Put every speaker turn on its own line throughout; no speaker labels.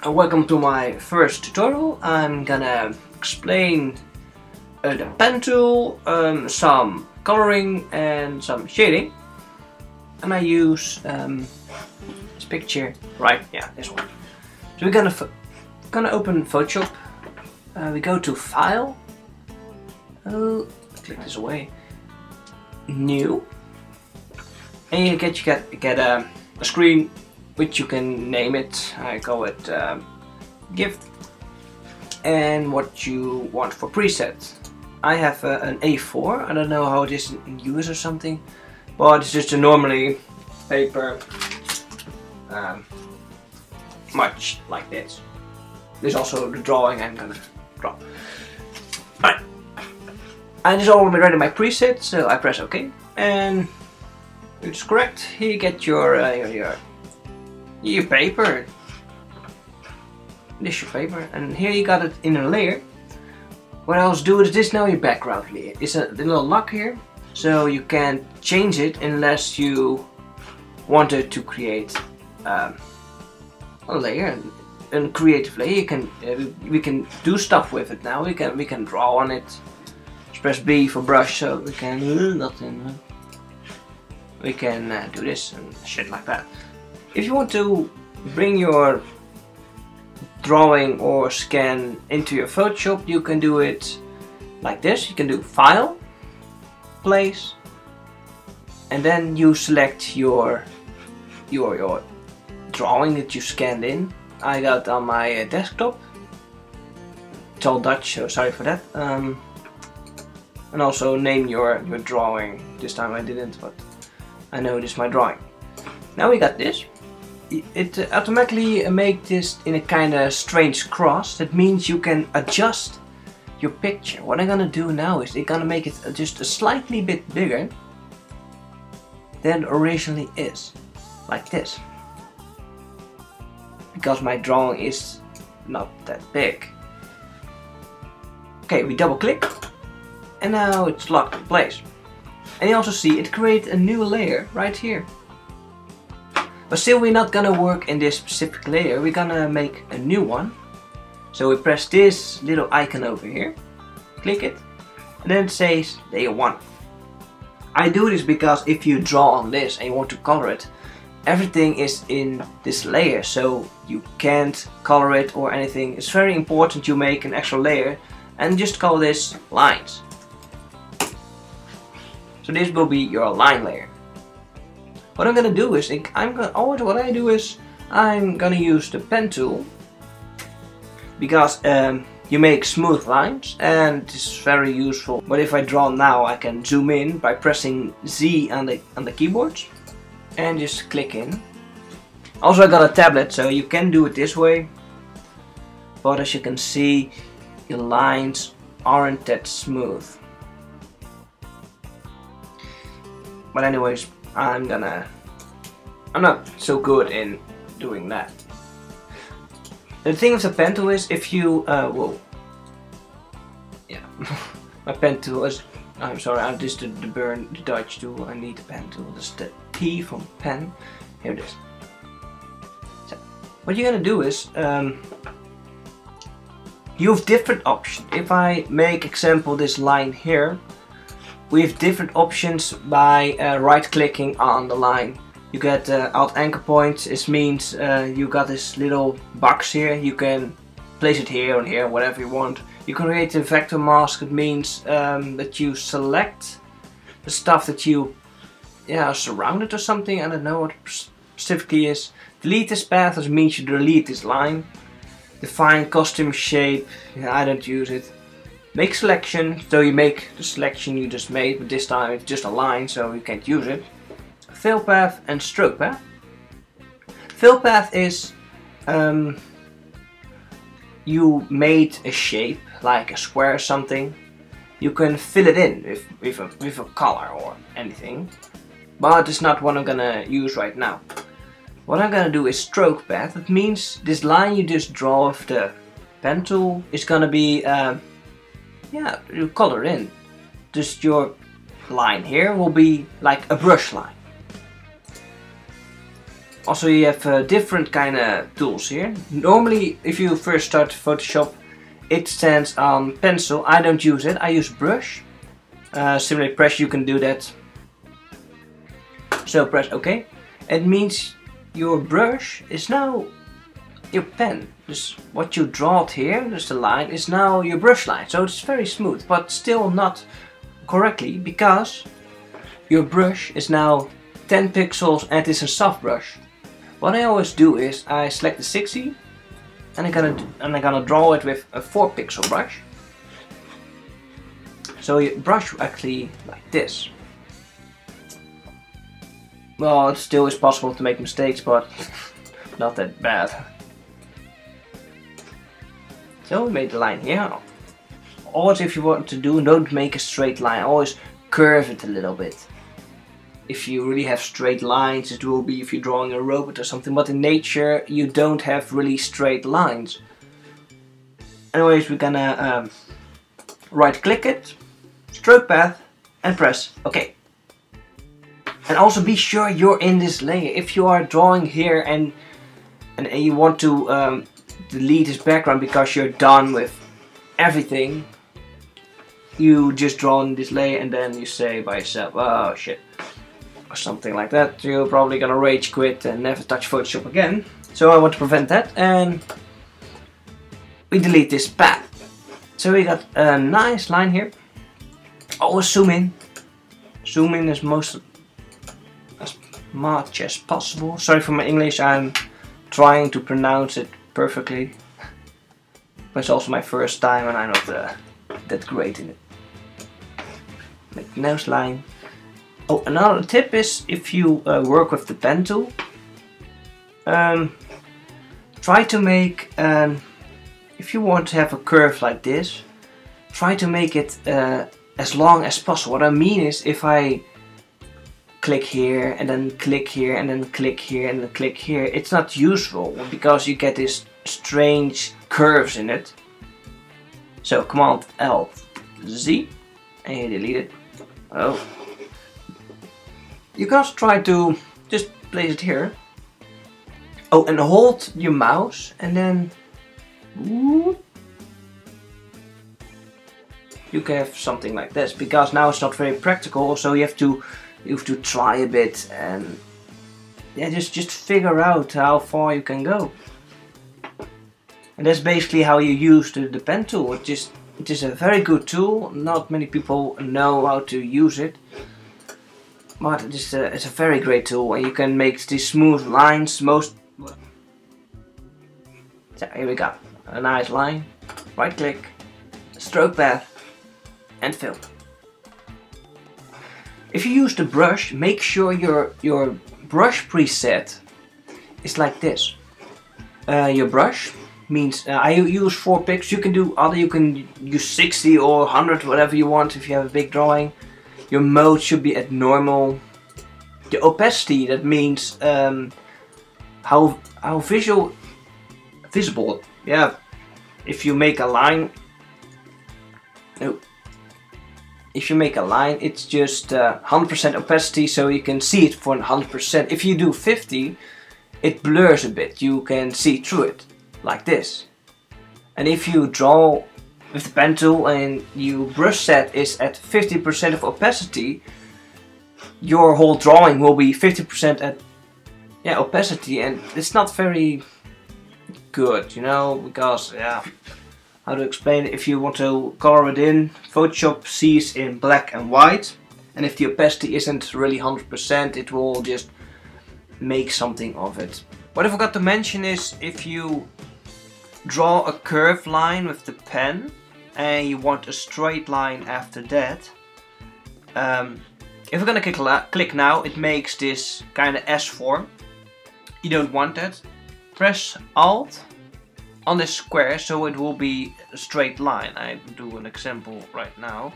Welcome to my first tutorial. I'm gonna explain the pen tool, some coloring and some shading. And I use this picture, right? Yeah, this one. So we're gonna open Photoshop. We go to File. Click this away. New. And you get a screen which you can name it. I call it gift, and what you want for preset. I have an A4. I don't know how it is in US or something, but it's just a normally paper, much like this. There's also the drawing I'm gonna draw. Alright, I just already ready my preset, so I press OK, and it's correct. Here you get your paper, tissue paper, and here you got it in a layer. What else do is this now your background layer. It's a little lock here, so you can't change it unless you wanted to create a layer, a creative layer. You can we can do stuff with it now. We can draw on it. Just press B for brush, so we can we can do this and shit like that. If you want to bring your drawing or scan into your Photoshop, you can do it like this. You can do File, Place, and then you select your drawing that you scanned in. I got it on my desktop. It's all Dutch, so sorry for that. And also name your drawing. This time I didn't, but I know this is my drawing. Now we got this. It automatically makes this in a kind of strange cross. That means you can adjust your picture. What I'm gonna do now is I'm gonna make it just a slightly bit bigger than it originally is, like this, because my drawing is not that big. Okay, we double click, and now it's locked in place. And you also see it creates a new layer right here. But still, we're not gonna work in this specific layer. We're gonna make a new one. So we press this little icon over here, click it, and then it says layer 1. I do this because if you draw on this and you want to color it, everything is in this layer, so you can't color it or anything. It's very important you make an extra layer and just call this lines. So this will be your line layer. What I'm gonna do is, I'm gonna use the pen tool, because you make smooth lines and it's very useful. But if I draw now, I can zoom in by pressing Z on the keyboard and just click in. Also, I got a tablet, so you can do it this way. But as you can see, your lines aren't that smooth. But anyways, I'm not so good in doing that. The thing with the pen tool is, if you whoa, yeah, my pen tool is. I'm sorry, this is the Dutch tool. I need the pen tool. This is the P from pen. Here it is. So, what you're gonna do is, you have different options. If I make example this line here, we have different options by right-clicking on the line. You get alt anchor points. It means you got this little box here. You can place it here and here, whatever you want. You can create a vector mask. It means that you select the stuff that you are surrounded or something. I don't know what it specifically is. Delete this path, which means you delete this line. Define custom shape. I don't use it. Make selection, so you make the selection you just made, but this time it's just a line, so you can't use it. Fill path and stroke path. Fill path is you made a shape, like a square or something. You can fill it in with a color or anything, but it's not what I'm gonna use right now. What I'm gonna do is stroke path. It means this line you just draw with the pen tool is gonna be you color in. Just your line here will be like a brush line. Also, you have different kind of tools here. Normally, if you first start Photoshop, it stands on pencil. I don't use it. I use brush. Similarly, press, you can do that. So press OK. It means your brush is now your pen. Just what you draw here, just a line, is now your brush line. So it's very smooth, but still not correctly, because your brush is now 10 pixels and it's a soft brush. What I always do is I select the 60 and I'm gonna draw it with a 4 pixel brush. So you brush actually like this. Well, it still is possible to make mistakes, but not that bad. So we made the line here. Always, if you want to do, don't make a straight line. Always curve it a little bit. If you really have straight lines, it will be if you're drawing a robot or something, but in nature you don't have really straight lines. Anyways, we're gonna right click it, stroke path, and press OK. And also be sure you're in this layer. If you are drawing here and you want to delete this background because you're done with everything, you just draw in this layer and then you say by yourself, oh shit, or something like that. You're probably gonna rage quit and never touch Photoshop again. So I want to prevent that, and we delete this path. So we got a nice line here. Always zoom in. Zoom in as much as possible. Sorry for my English, I'm trying to pronounce it perfectly. But it's also my first time and I'm not that great in it. Make nose line. Oh, another tip is, if you work with the pen tool, try to make, if you want to have a curve like this, try to make it as long as possible. What I mean is, if I click here and then click here and then click here and then click here, it's not useful because you get these strange curves in it. So Command L Z and you delete it. Oh. You can also try to just place it here. Oh, and hold your mouse and then whoop, you can have something like this, because now it's not very practical, so you have to try a bit and yeah, just figure out how far you can go. And that's basically how you use the pen tool. It is a very good tool. Not many people know how to use it, but it's a very great tool, and you can make these smooth lines. So here we go, a nice line. Right click, stroke path, and fill. If you use the brush, make sure your brush preset is like this. Your brush means I use 4 pixels. You can do other. You can use 60 or 100, whatever you want. If you have a big drawing, your mode should be at normal. The opacity, that means how visible. Yeah. If you make a line. No. If you make a line, it's just 100% opacity, so you can see it for 100%. If you do 50, it blurs a bit. You can see through it, like this. And if you draw with the pen tool and your brush set is at 50% of opacity, your whole drawing will be 50% at opacity, and it's not very good, you know, because how to explain it? If you want to color it in, Photoshop sees in black and white, and if the opacity isn't really 100%, it will just make something of it. What I forgot to mention is, if you draw a curved line with the pen and you want a straight line after that, if we're gonna click now, it makes this kind of S form. You don't want that. Press Alt on this square, so it will be a straight line. I do an example right now.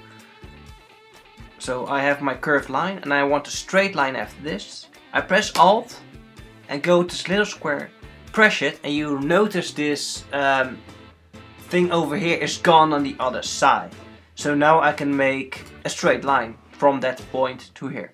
So I have my curved line and I want a straight line after this. I press Alt and go to this little square, press it, and you notice this thing over here is gone on the other side. So now I can make a straight line from that point to here.